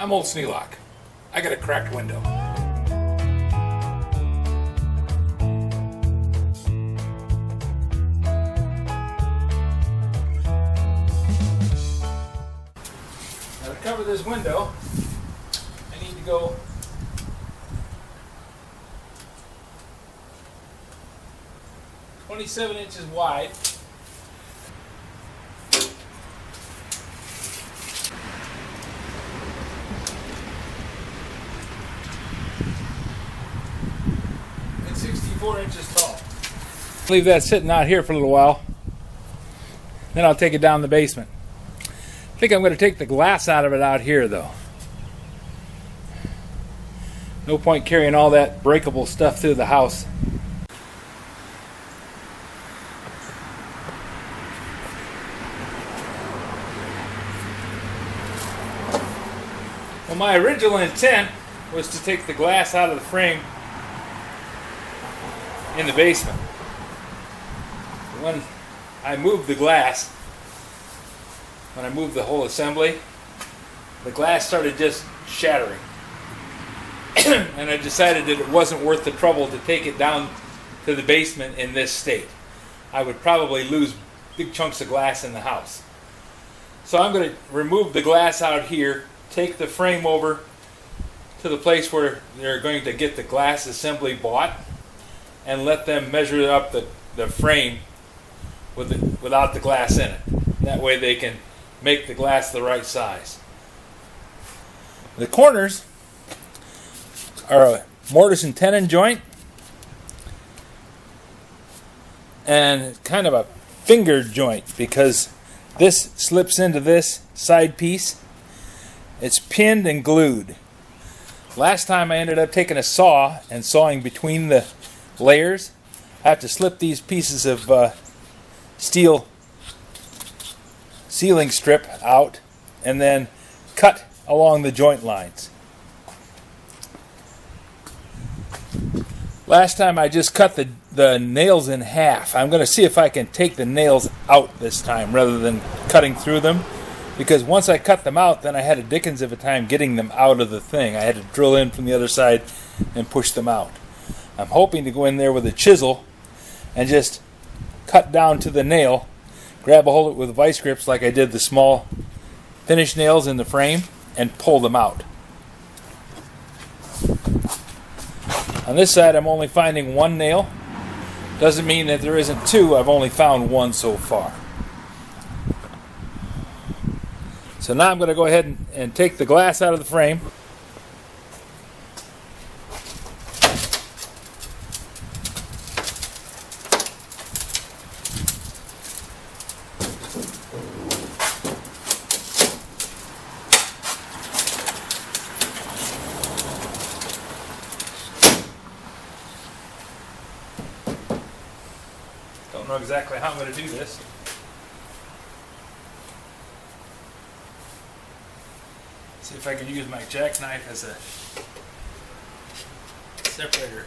I'm old Sneelock. I got a cracked window. Now to cover this window, I need to go 27 inches wide. And 64 inches tall. Leave that sitting out here for a little while. Then I'll take it down the basement. I think I'm going to take the glass out of it out here though. No point carrying all that breakable stuff through the house. Well, my original intent was to take the glass out of the frame in the basement. When I moved the glass, when I moved the whole assembly, the glass started just shattering. And I decided that it wasn't worth the trouble to take it down to the basement in this state. I would probably lose big chunks of glass in the house. So I'm going to remove the glass out here, take the frame over to the place where they're going to get the glass assembly bought, and let them measure up the frame without the glass in it. That way they can make the glass the right size. The corners are a mortise and tenon joint and kind of a finger joint, because this slips into this side piece. It's pinned and glued. Last time I ended up taking a saw and sawing between the layers. I have to slip these pieces of steel sealing strip out and then cut along the joint lines. Last time I just cut the nails in half. I'm going to see if I can take the nails out this time rather than cutting through them, because once I cut them out, then I had a dickens of a time getting them out of the thing. I had to drill in from the other side and push them out. I'm hoping to go in there with a chisel and just cut down to the nail, grab a hold of it with vice grips like I did the small finish nails in the frame, and pull them out. On this side I'm only finding one nail. Doesn't mean that there isn't two. I've only found one so far. So now I'm going to go ahead and take the glass out of the frame. Don't know exactly how I'm going to do this. See if I can use my jackknife as a separator.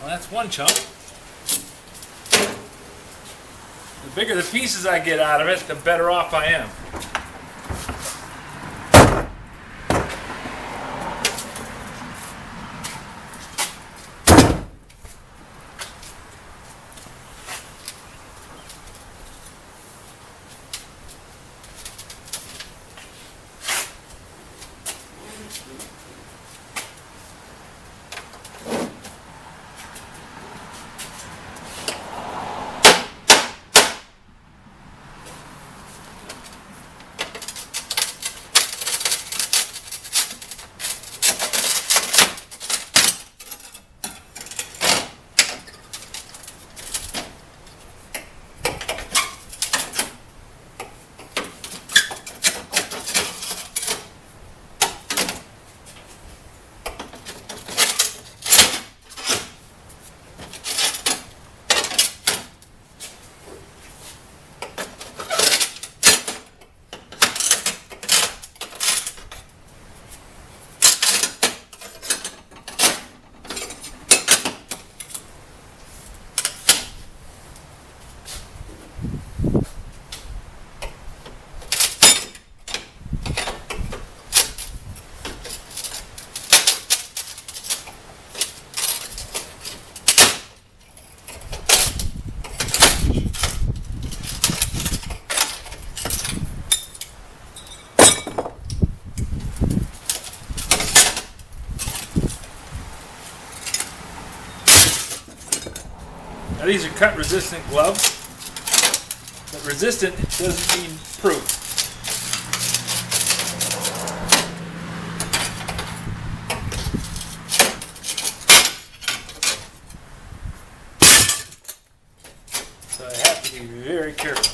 That's one chunk. The bigger the pieces I get out of it, the better off I am. Now these are cut resistant gloves, but resistant doesn't mean proof. So I have to be very careful.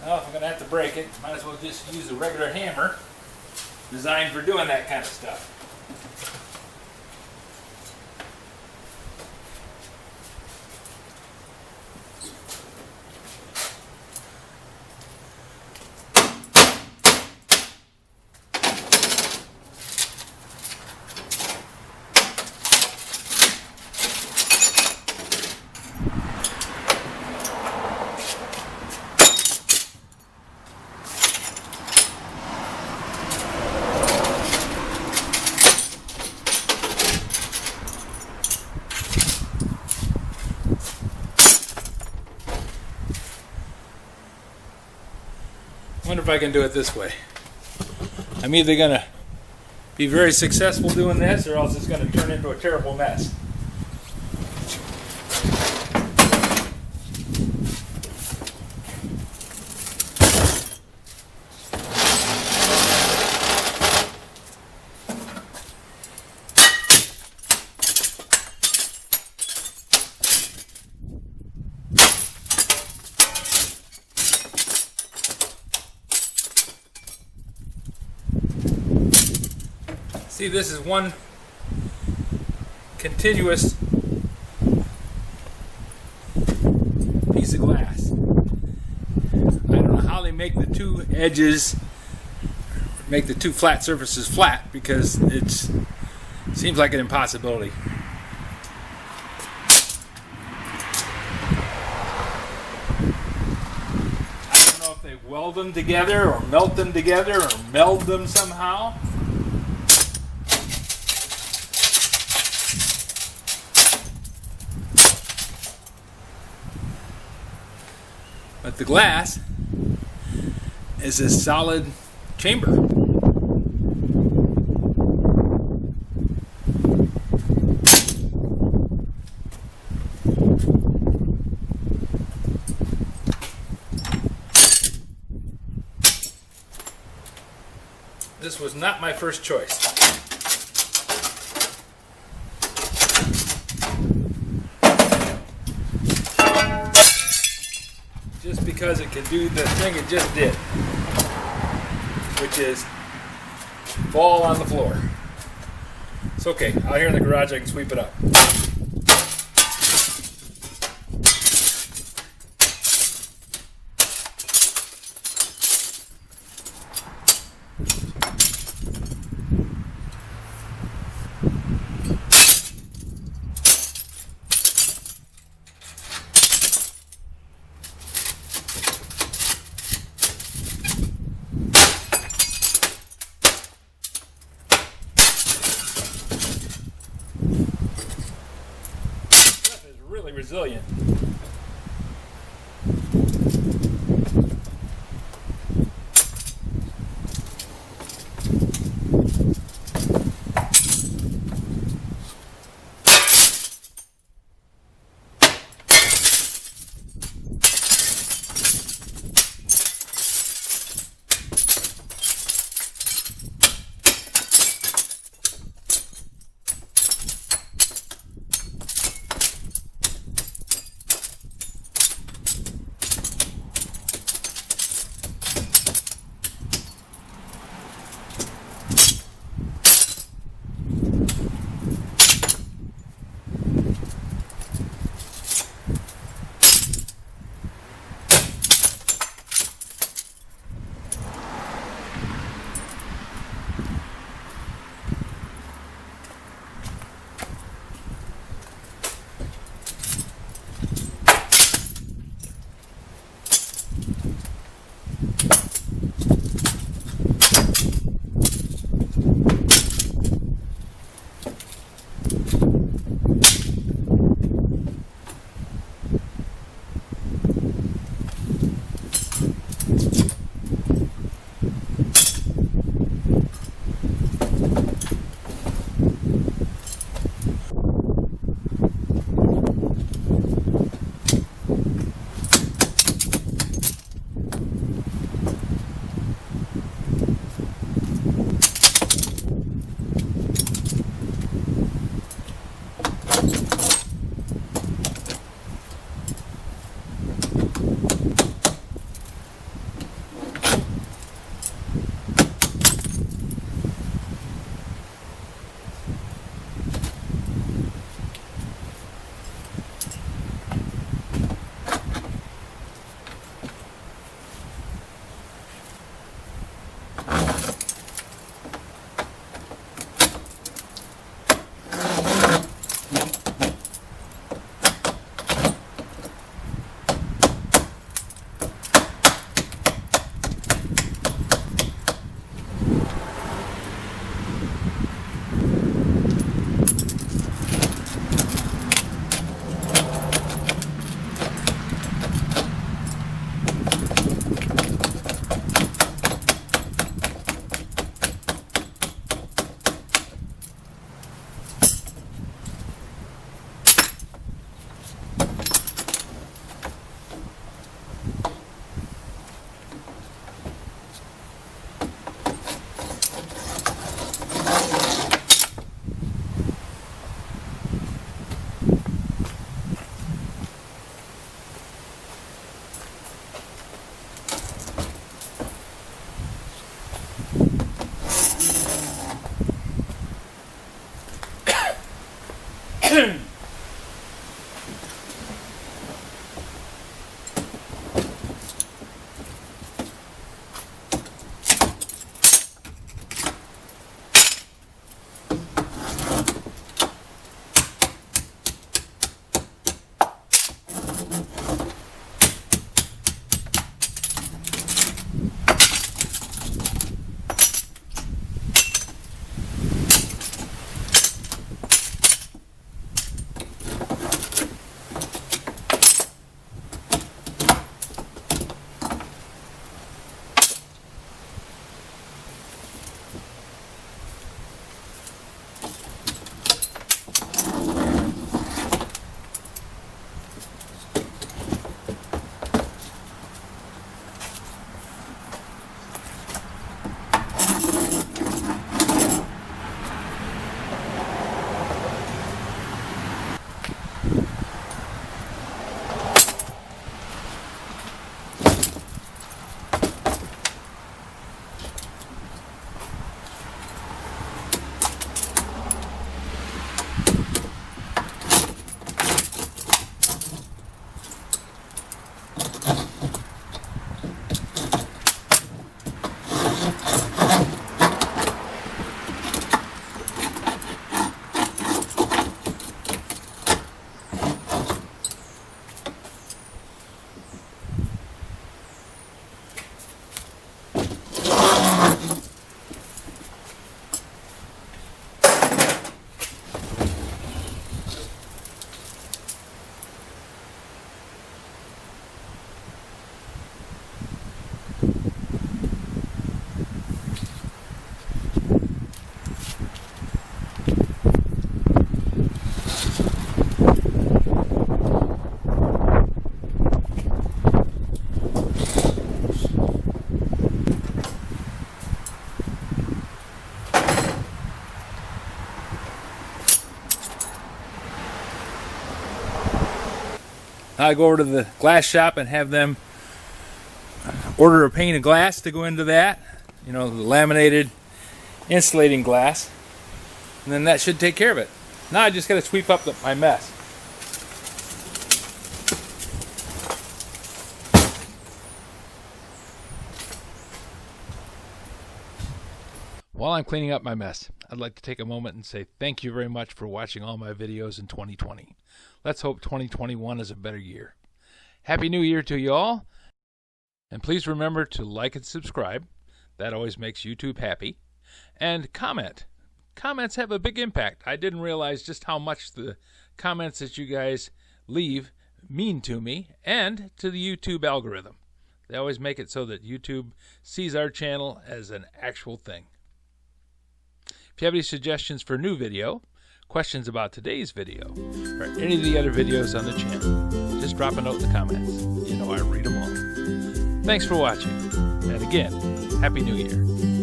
Well, if I'm going to have to break it, might as well just use a regular hammer designed for doing that kind of stuff. I wonder if I can do it this way. I'm either going to be very successful doing this, or else it's going to turn into a terrible mess. See, this is one continuous piece of glass. I don't know how they make the two edges, make the two flat surfaces flat, because it seems like an impossibility. I don't know if they weld them together or melt them together or meld them somehow. But the glass is a solid chamber. This was not my first choice. Just because it can do the thing it just did, which is fall on the floor. It's okay. Out here in the garage I can sweep it up. Really resilient. I go over to the glass shop and have them order a pane of glass to go into that, you know, the laminated insulating glass, and then that should take care of it. Now I just got to sweep up my mess. While I'm cleaning up my mess, I'd like to take a moment and say thank you very much for watching all my videos in 2020. Let's hope 2021 is a better year. Happy New Year to you all. And please remember to like and subscribe. That always makes YouTube happy. And comment. Comments have a big impact. I didn't realize just how much the comments that you guys leave mean to me and to the YouTube algorithm. They always make it so that YouTube sees our channel as an actual thing. If you have any suggestions for new video, questions about today's video, or any of the other videos on the channel, just drop a note in the comments. You know I read them all. Thanks for watching, and again, Happy New Year.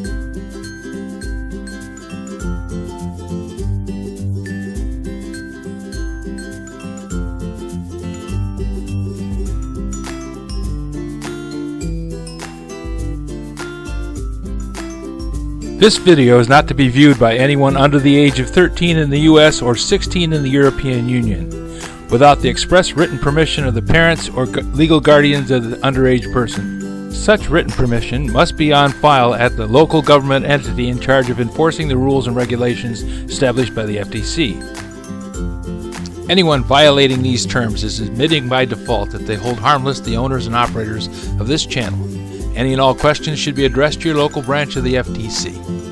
This video is not to be viewed by anyone under the age of 13 in the U.S. or 16 in the European Union, without the express written permission of the parents or legal guardians of the underage person. Such written permission must be on file at the local government entity in charge of enforcing the rules and regulations established by the FTC. Anyone violating these terms is admitting by default that they hold harmless the owners and operators of this channel. Any and all questions should be addressed to your local branch of the FTC.